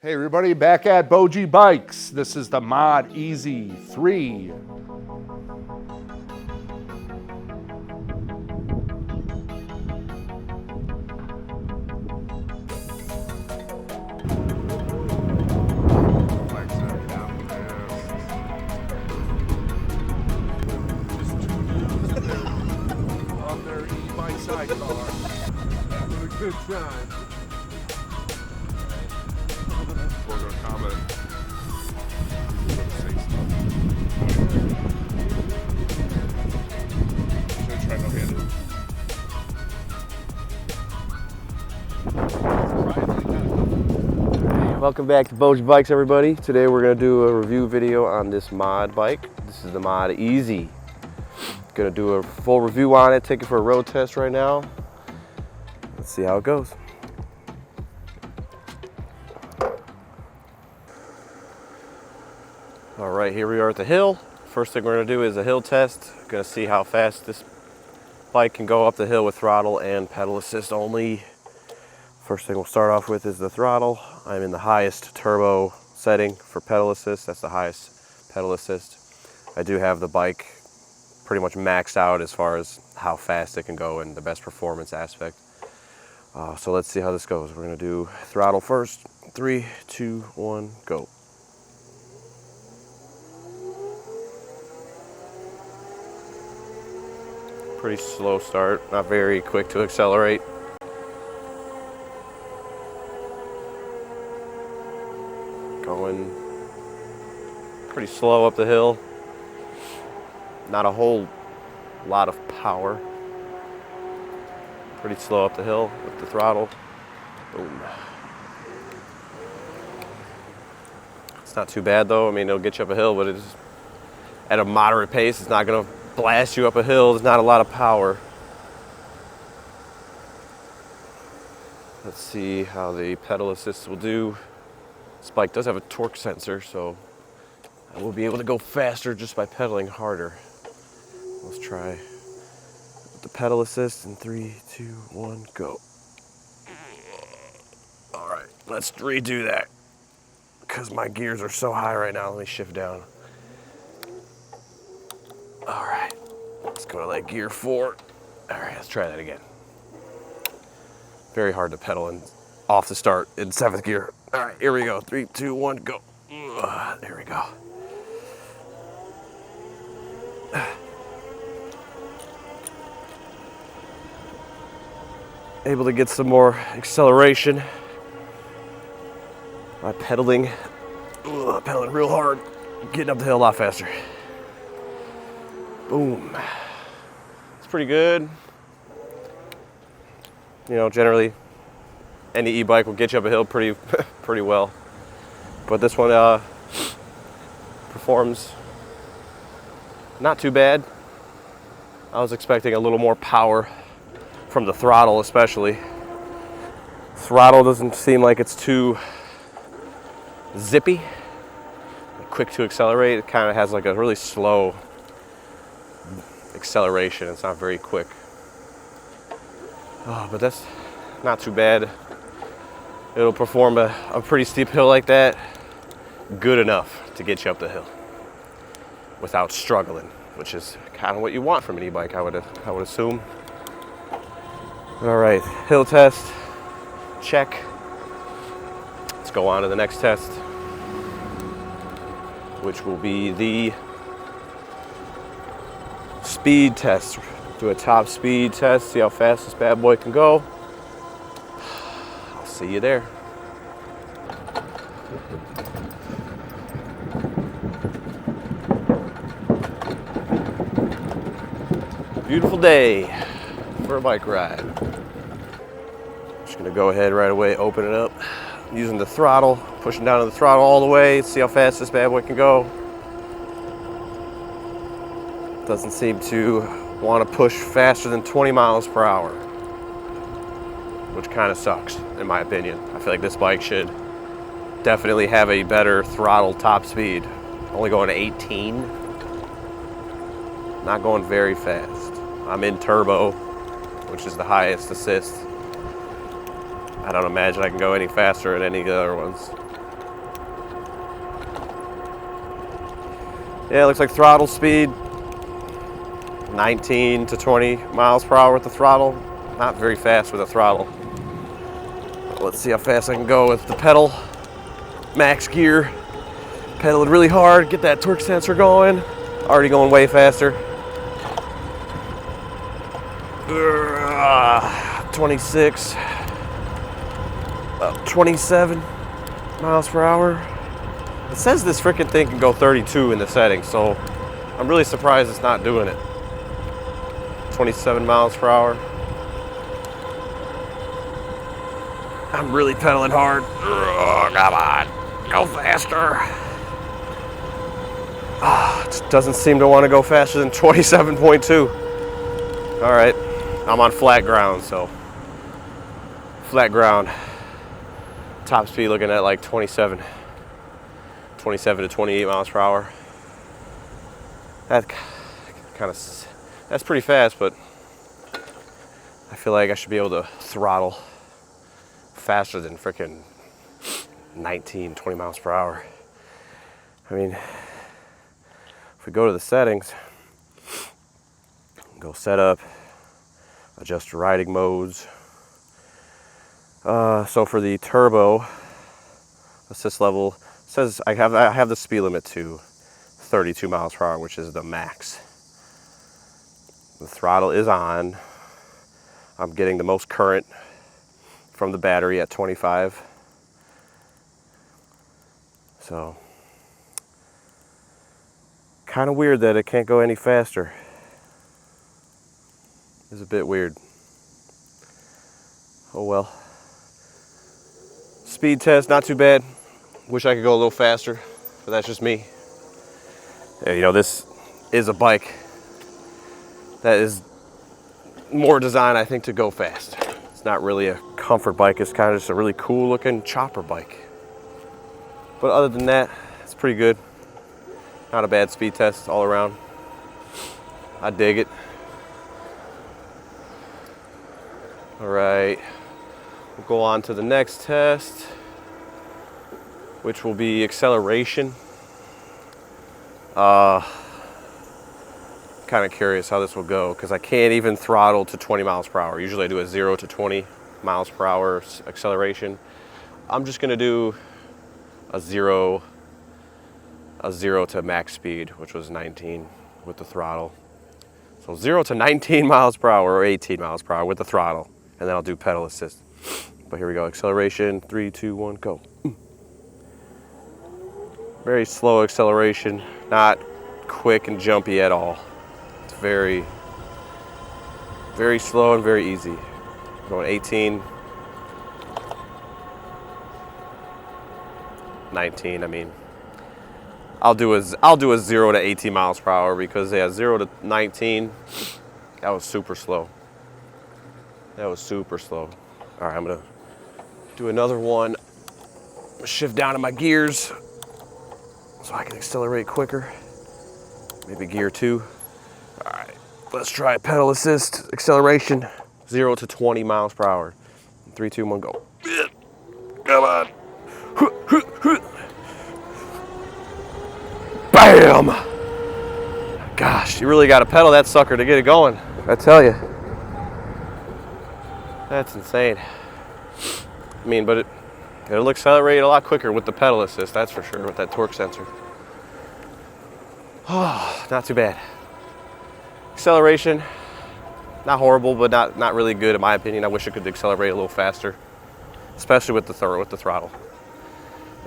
Hey everybody, back at BOJ-E-BIKES. This is the Mod Easy3. On their e-bike sidecar. Having a good time. We're going to comment. We're going to say stuff. I'm going to try no handle. Welcome back to BOJ-E-BIKES, everybody. Today we're going to do a review video on this mod bike. This is the Mod Easy. Going to do a full review on it, take it for a road test right now. Let's see how it goes. All right, here we are at the hill. First thing we're going to do is a hill test. Going to see how fast this bike can go up the hill with throttle and pedal assist only. First thing we'll start off with is the throttle. I'm in the highest turbo setting for pedal assist. That's the highest pedal assist. I do have the bike pretty much maxed out as far as how fast it can go and the best performance aspect. So let's see how this goes. We're going to do throttle first. 3, 2, 1, go. Pretty slow start, not very quick to accelerate. Going pretty slow up the hill. Not a whole lot of power. Pretty slow up the hill with the throttle. Boom. It's not too bad though. I mean, it'll get you up a hill, but it's at a moderate pace. It's not going to blast you up a hill. There's not a lot of power. Let's see how the pedal assist will do. This bike does have a torque sensor, so I will be able to go faster just by pedaling harder. Let's try the pedal assist in 3, 2, 1, go. All right, let's redo that because my gears are so high right now. Let me shift down. All right, let's go to like gear 4. All right, let's try that again. Very hard to pedal and off the start in 7th gear. All right, here we go. 3, 2, 1, go. There we go. Able to get some more acceleration by pedaling. Pedaling real hard, getting up the hill a lot faster. Boom. It's pretty good. You know, generally any e-bike will get you up a hill pretty well. But this one performs not too bad. I was expecting a little more power from the throttle especially. Throttle doesn't seem like it's too zippy, quick to accelerate. It kind of has like a really slow acceleration. It's not very quick. But that's not too bad. It'll perform a pretty steep hill like that good enough to get you up the hill without struggling, which is kind of what you want from an e-bike, I would assume. All right, hill test, check. Let's go on to the next test, which will be the speed test. Do a top speed test, see how fast this bad boy can go. I'll see you there. Beautiful day for a bike ride. Just gonna go ahead right away, open it up. Using the throttle, pushing down to the throttle all the way, see how fast this bad boy can go. Doesn't seem to want to push faster than 20 miles per hour, which kind of sucks in my opinion. I feel like this bike should definitely have a better throttle top speed. Only going to 18. Not going very fast. I'm in turbo, which is the highest assist. I don't imagine I can go any faster at any of the other ones. Yeah, it looks like throttle speed 19 to 20 miles per hour with the throttle. Not very fast with the throttle. Let's see how fast I can go with the pedal. Max gear. Pedal it really hard, get that torque sensor going. Already going way faster. 26, 27 miles per hour. It says this freaking thing can go 32 in the settings, so I'm really surprised it's not doing it. 27 miles per hour. I'm really pedaling hard. Come on, go faster. It doesn't seem to want to go faster than 27.2. All right, I'm on flat ground, so flat ground. Top speed looking at like 27 to 28 miles per hour. That kind of, that's pretty fast, but I feel like I should be able to throttle faster than freaking 19, 20 miles per hour. I mean, if we go to the settings, go setup, adjust riding modes. So for the turbo assist level, it says I have the speed limit to 32 miles per hour, which is the max. The throttle is on. I'm getting the most current from the battery at 25. So kind of weird that it can't go any faster. It's a bit weird. Oh well. Speed test, not too bad. Wish I could go a little faster, but that's just me. Yeah, you know, this is a bike that is more designed, I think, to go fast. It's not really a comfort bike. It's kind of just a really cool looking chopper bike. But other than that, it's pretty good. Not a bad speed test all around. I dig it. All right, we'll go on to the next test, which will be acceleration. Kind of curious how this will go because I can't even throttle to 20 miles per hour. Usually I do a 0 to 20 miles per hour acceleration. I'm just gonna do a zero to max speed, which was 19 with the throttle. So 0 to 19 miles per hour or 18 miles per hour with the throttle, and then I'll do pedal assist. But here we go, acceleration, 3, 2, 1, go. Very slow acceleration, not quick and jumpy at all. It's very, very slow and very easy. Going 18, 19, I mean. I'll do a 0 to 18 miles per hour because 0 to 19, that was super slow. That was super slow. All right, I'm gonna do another one. Shift down to my gears so I can accelerate quicker. Maybe gear 2. All right, let's try pedal assist acceleration, 0 to 20 miles per hour. 3, 2, 1, go. Come on. Bam! Gosh, you really got to pedal that sucker to get it going. I tell you. That's insane. I mean, but it'll accelerate a lot quicker with the pedal assist, that's for sure, with that torque sensor. Oh, not too bad. Acceleration, not horrible, but not really good in my opinion. I wish it could accelerate a little faster, especially with the throttle.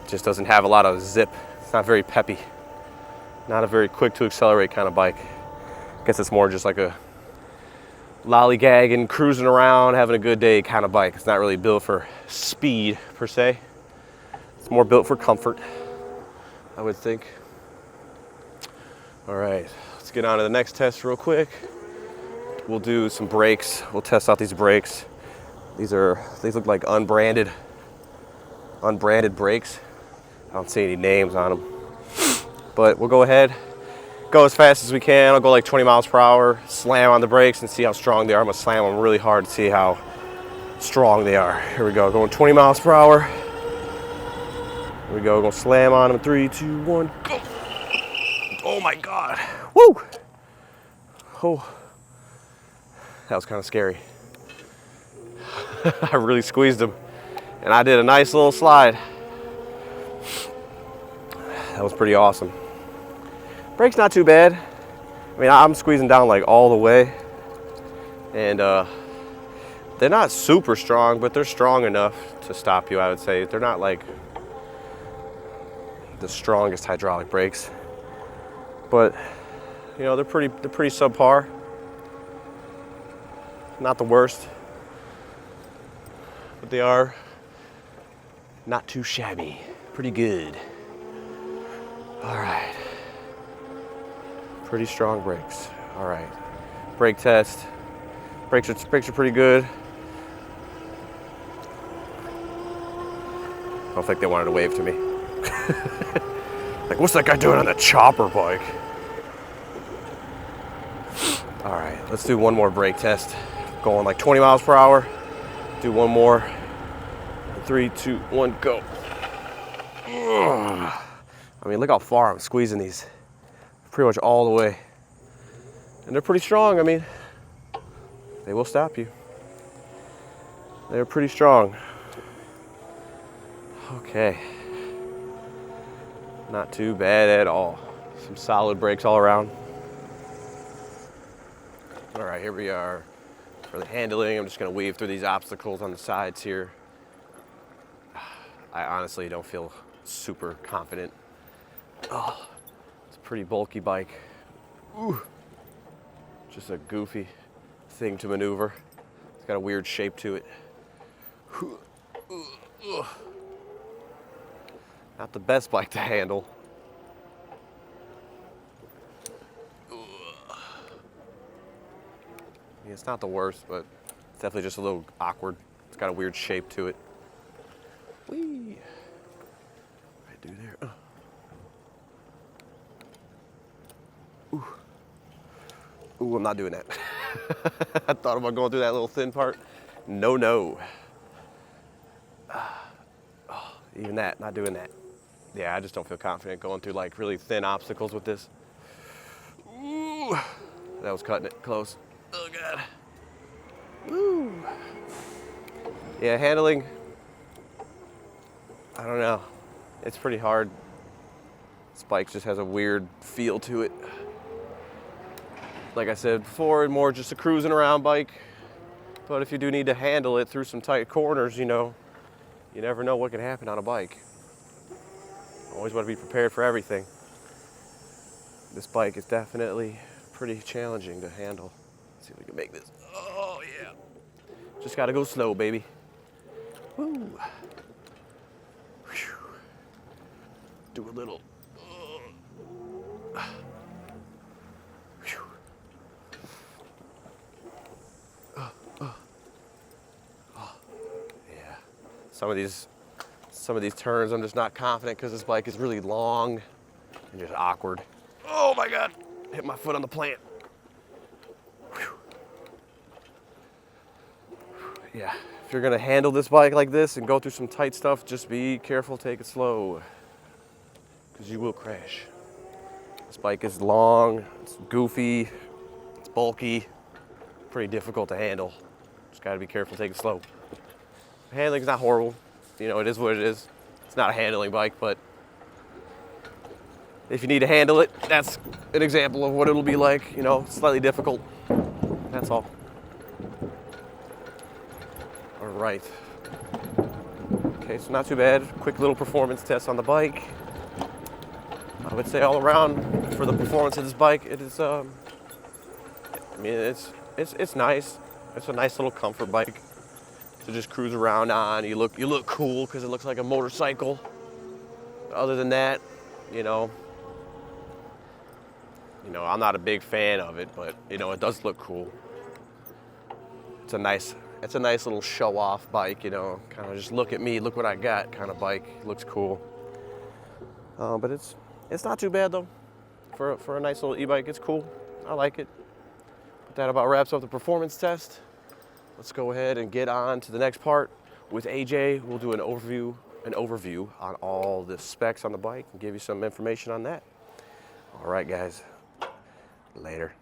It just doesn't have a lot of zip. It's not very peppy. Not a very quick to accelerate kind of bike. I guess it's more just like a lollygagging, cruising around, having a good day kind of bike. It's not really built for speed per se. It's more built for comfort, I would think. All right, let's get on to the next test real quick. We'll do some brakes. We'll test out these brakes. These look like unbranded brakes. I don't see any names on them. But we'll go ahead, go as fast as we can. I'll go like 20 miles per hour, slam on the brakes and see how strong they are. I'm gonna slam them really hard to see how strong they are. Here we go, going 20 miles per hour. Here we go, gonna slam on them, 3, 2, 1, go. Oh my God. Woo! Oh, that was kind of scary. I really squeezed him, and I did a nice little slide. That was pretty awesome. Brake's not too bad. I mean, I'm squeezing down like all the way, and they're not super strong, but they're strong enough to stop you, I would say. They're not like the strongest hydraulic brakes, but you know, they're pretty subpar. Not the worst, but they are not too shabby. Pretty good. All right. Pretty strong brakes. All right. Brake test. Brakes are pretty good. I don't think they wanted to wave to me. Like, what's that guy doing on the chopper bike? All right, let's do one more brake test. Going like 20 miles per hour. Do one more. 3, 2, 1, go. Ugh. I mean, look how far I'm squeezing these. Pretty much all the way. And they're pretty strong. I mean, they will stop you. They're pretty strong. Okay. Not too bad at all. Some solid brakes all around. All right, here we are for the handling. I'm just gonna weave through these obstacles on the sides here. I honestly don't feel super confident. Oh, it's a pretty bulky bike. Ooh. Just a goofy thing to maneuver. It's got a weird shape to it. Not the best bike to handle. I mean, it's not the worst, but it's definitely just a little awkward. It's got a weird shape to it. Whee! Right through there. Ooh. Ooh, I'm not doing that. I thought about going through that little thin part. No, no. Oh, even that, not doing that. Yeah, I just don't feel confident going through like really thin obstacles with this. Ooh, that was cutting it close. Oh God. Woo. Yeah, handling, I don't know. It's pretty hard. This bike just has a weird feel to it. Like I said before, more just a cruising around bike. But if you do need to handle it through some tight corners, you know, you never know what can happen on a bike. Always want to be prepared for everything. This bike is definitely pretty challenging to handle. Let's see if we can make this. Oh yeah. Just gotta go slow, baby. Woo. Whew. Do a little. Yeah. Some of these turns I'm just not confident because this bike is really long and just awkward. Oh my God, hit my foot on the plant. Whew. Yeah, if you're gonna handle this bike like this and go through some tight stuff, just be careful, take it slow, because you will crash. This bike is long, it's goofy, it's bulky, pretty difficult to handle. Just gotta be careful, take it slow. Handling's not horrible. You know, it is what it is. It's not a handling bike, but if you need to handle it, that's an example of what it'll be like. You know, slightly difficult. That's all. All right. Okay, so not too bad. Quick little performance test on the bike. I would say all around for the performance of this bike, it is. I mean, it's nice. It's a nice little comfort bike to just cruise around on. You look cool because it looks like a motorcycle. Other than that, you know, I'm not a big fan of it, but you know, it does look cool. It's a nice little show-off bike, you know, kind of just look at me, look what I got kind of bike. It looks cool. But it's not too bad though. For a nice little e-bike, it's cool. I like it. But that about wraps up the performance test. Let's go ahead and get on to the next part. With AJ, we'll do an overview on all the specs on the bike and give you some information on that. All right, guys. Later.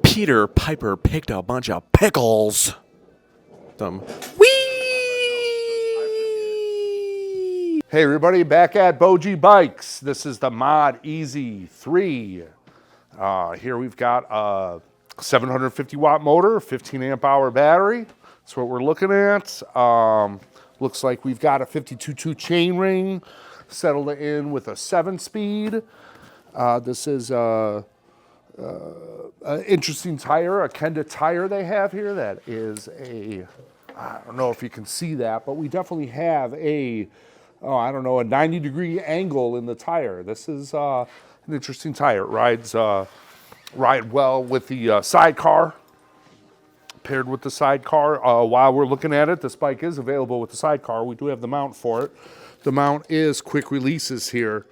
Peter Piper picked a bunch of pickles. Hey everybody, back at BOJ-E-BIKES. This is the Mod Easy3. Here we've got a 750 watt motor, 15 amp hour battery. That's what we're looking at. Looks like we've got a 52.2 chain ring settled in with a 7-speed. This is an interesting tire, a Kenda tire they have here. That is a, I don't know if you can see that, but we definitely have a, a 90-degree angle in the tire. This is an interesting tire. It ride well with the sidecar, paired with the sidecar. While we're looking at it, this bike is available with the sidecar. We do have the mount for it. The mount is quick releases here.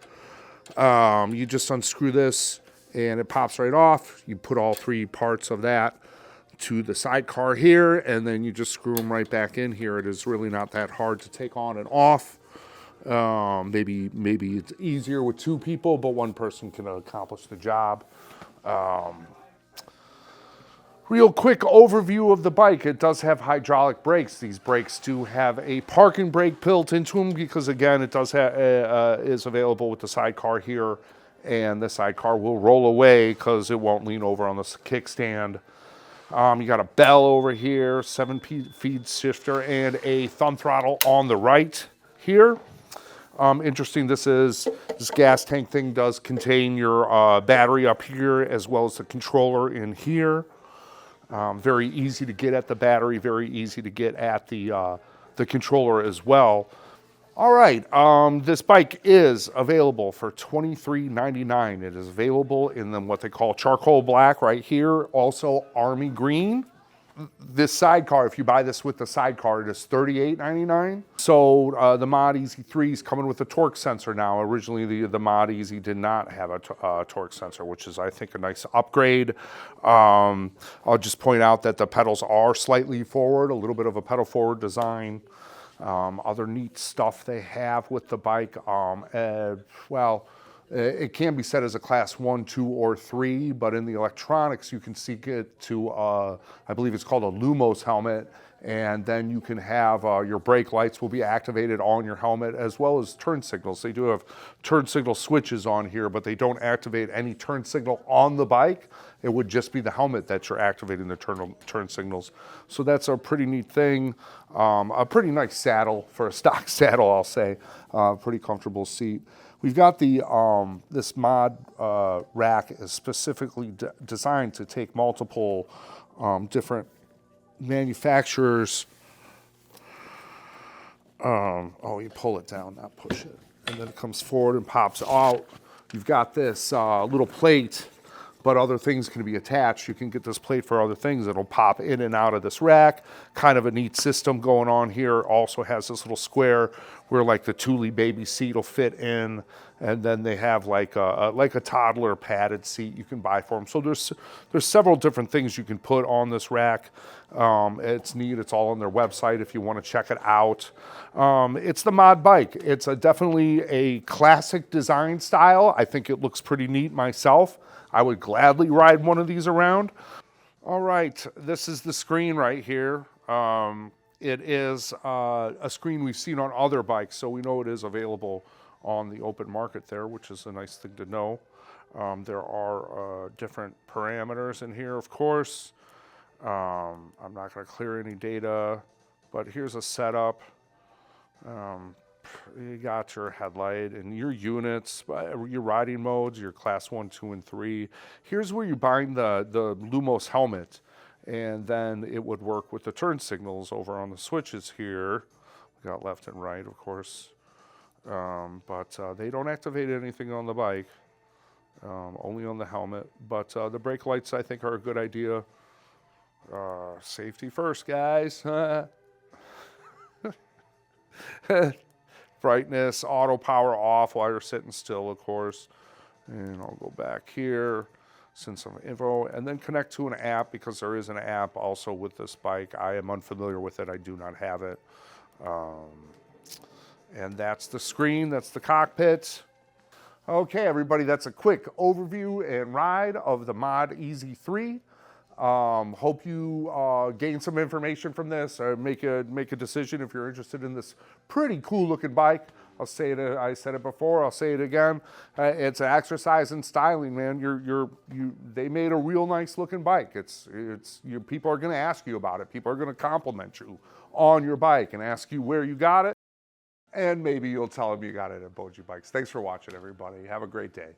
You just unscrew this and it pops right off. You put all 3 parts of that to the sidecar here, and then you just screw them right back in here. It is really not that hard to take on and off. Maybe it's easier with 2 people, but 1 person can accomplish the job. Real quick overview of the bike. It does have hydraulic brakes. These brakes do have a parking brake built into them because, again, it does is available with the sidecar here, and the sidecar will roll away because it won't lean over on the kickstand. You got a bell over here, 7-speed shifter, and a thumb throttle on the right here. Interesting, this gas tank thing does contain your battery up here as well as the controller in here. Very easy to get at the battery, very easy to get at the controller as well. All right, this bike is available for $23.99. It is available in what they call charcoal black right here, also army green. This sidecar, if you buy this with the sidecar, it is $38.99. So the Mod Easy3 is coming with a torque sensor now. Originally, the Mod Easy did not have a torque sensor, which is, I think, a nice upgrade. I'll just point out that the pedals are slightly forward, a little bit of a pedal forward design. Other neat stuff they have with the bike, it can be set as a class 1, 2, or 3, but in the electronics you can seek it to, I believe it's called a Lumos helmet, and then you can have your brake lights will be activated on your helmet as well as turn signals. They do have turn signal switches on here, but they don't activate any turn signal on the bike. It would just be the helmet that you're activating the turn signals. So that's a pretty neat thing. A pretty nice saddle for a stock saddle, I'll say. Pretty comfortable seat. We've got the this mod rack is specifically designed to take multiple different manufacturers. You pull it down, not push it, and then it comes forward and pops out. You've got this little plate, but other things can be attached. You can get this plate for other things. It'll pop in and out of this rack. Kind of a neat system going on here. Also has this little square where like the Thule baby seat will fit in, and then they have like a toddler padded seat you can buy for them. So there's several different things you can put on this rack. It's neat. It's all on their website if you want to check it out. It's the Mod bike. It's definitely a classic design style. I think it looks pretty neat myself. I would gladly ride one of these around. All right, this is the screen right here. It is a screen we've seen on other bikes, so we know it is available on the open market there, which is a nice thing to know. There are different parameters in here, of course. I'm not going to clear any data, but here's a setup. You got your headlight and your units, your riding modes, your class 1, 2, and 3. Here's where you bind the Lumos helmet, and then it would work with the turn signals over on the switches here. We got left and right, of course, but they don't activate anything on the bike, only on the helmet. But the brake lights, I think, are a good idea. Safety first, guys. Brightness, auto power off while you're sitting still, of course. And I'll go back here, send some info, and then connect to an app, because there is an app also with this bike. I am unfamiliar with it. I do not have it. And that's the screen. That's the cockpit. Okay, everybody, that's a quick overview and ride of the Mod Easy3. Hope you gain some information from this, or make a decision if you're interested in this pretty cool looking bike. I'll say it. I said it before. I'll say it again. It's an exercise in styling, man. They made a real nice looking bike. People are going to ask you about it. People are going to compliment you on your bike and ask you where you got it. And maybe you'll tell them you got it at BOJ-E-BIKES. Thanks for watching, everybody. Have a great day.